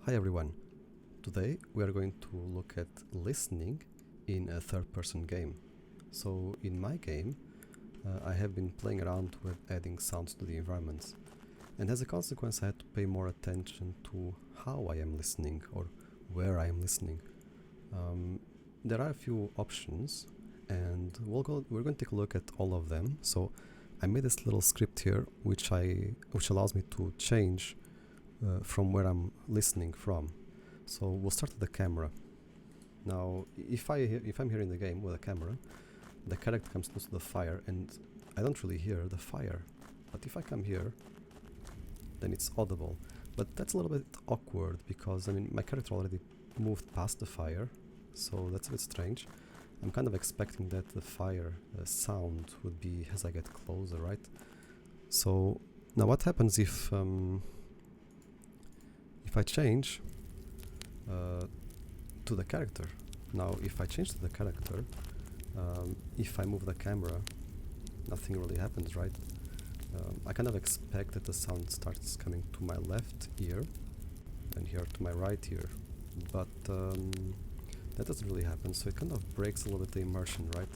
Hi everyone, today we are going to look at listening in a third-person game. So in my game I have been playing around with adding sounds to the environments, and as a consequence I had to pay more attention to how I am listening or where I am listening. There are a few options and we're going to take a look at all of them. So I made this little script here which allows me to change from where I'm listening from. So we'll start with the camera. Now if I'm here in the game with a camera, the character comes close to the fire and I don't really hear the fire, but if I come here then it's audible. But that's a little bit awkward because I mean my character already moved past the fire, so that's a bit strange. I'm kind of expecting that the fire sound would be as I get closer, right? So now what happens if I change to the character? Now if I change to the character, if I move the camera, nothing really happens, right? I kind of expect that the sound starts coming to my left ear and here to my right ear, but that doesn't really happen, so it kind of breaks a little bit the immersion, right?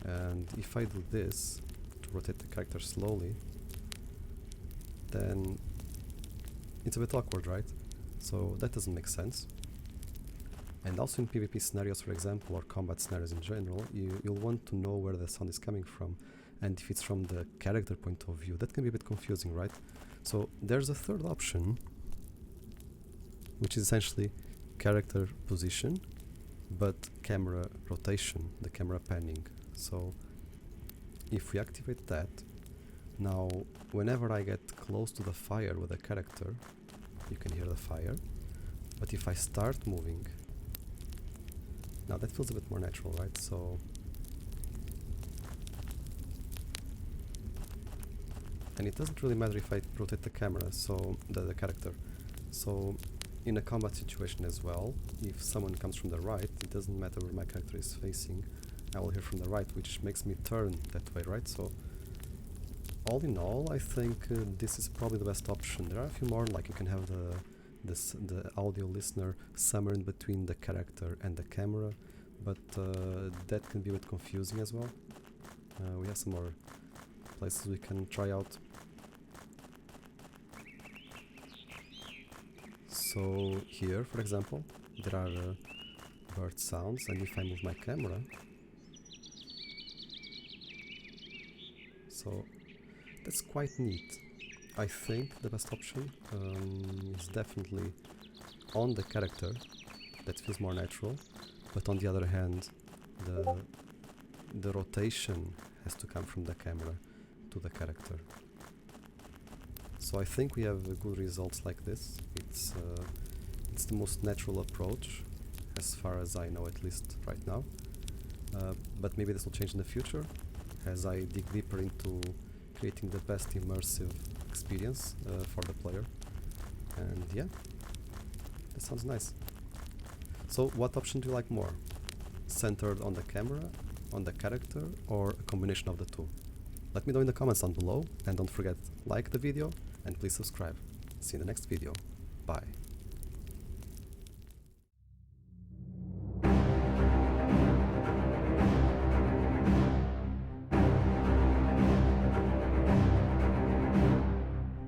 And if I do this to rotate the character slowly, then it's a bit awkward, right? So that doesn't make sense. And also in PvP scenarios, for example, or combat scenarios in general, you'll want to know where the sound is coming from, and if it's from the character point of view, that can be a bit confusing, right? So there's a third option, which is essentially character position, but camera rotation, the camera panning. So if we activate that, now whenever I get close to the fire with a character, you can hear the fire, but if I start moving, now that feels a bit more natural, right? So and it doesn't really matter if I rotate the camera, so the character. So in a combat situation as well, if someone comes from the right, it doesn't matter where my character is facing, I will hear from the right, which makes me turn that way, right? So all in all, I think this is probably the best option. There are a few more, like you can have the audio listener somewhere in between the character and the camera, but that can be a bit confusing as well. We have some more places we can try out. So here, for example, there are bird sounds, and if I move my camera, so that's quite neat. I think the best option is definitely on the character. That feels more natural, but on the other hand, the rotation has to come from the camera to the character. So I think we have good results like this. It's the most natural approach, as far as I know, at least right now. But maybe this will change in the future, as I dig deeper into creating the best immersive experience for the player. And yeah, that sounds nice. So what option do you like more? Centered on the camera, on the character, or a combination of the two? Let me know in the comments down below, and don't forget, like the video and please subscribe. See you in the next video. Bye.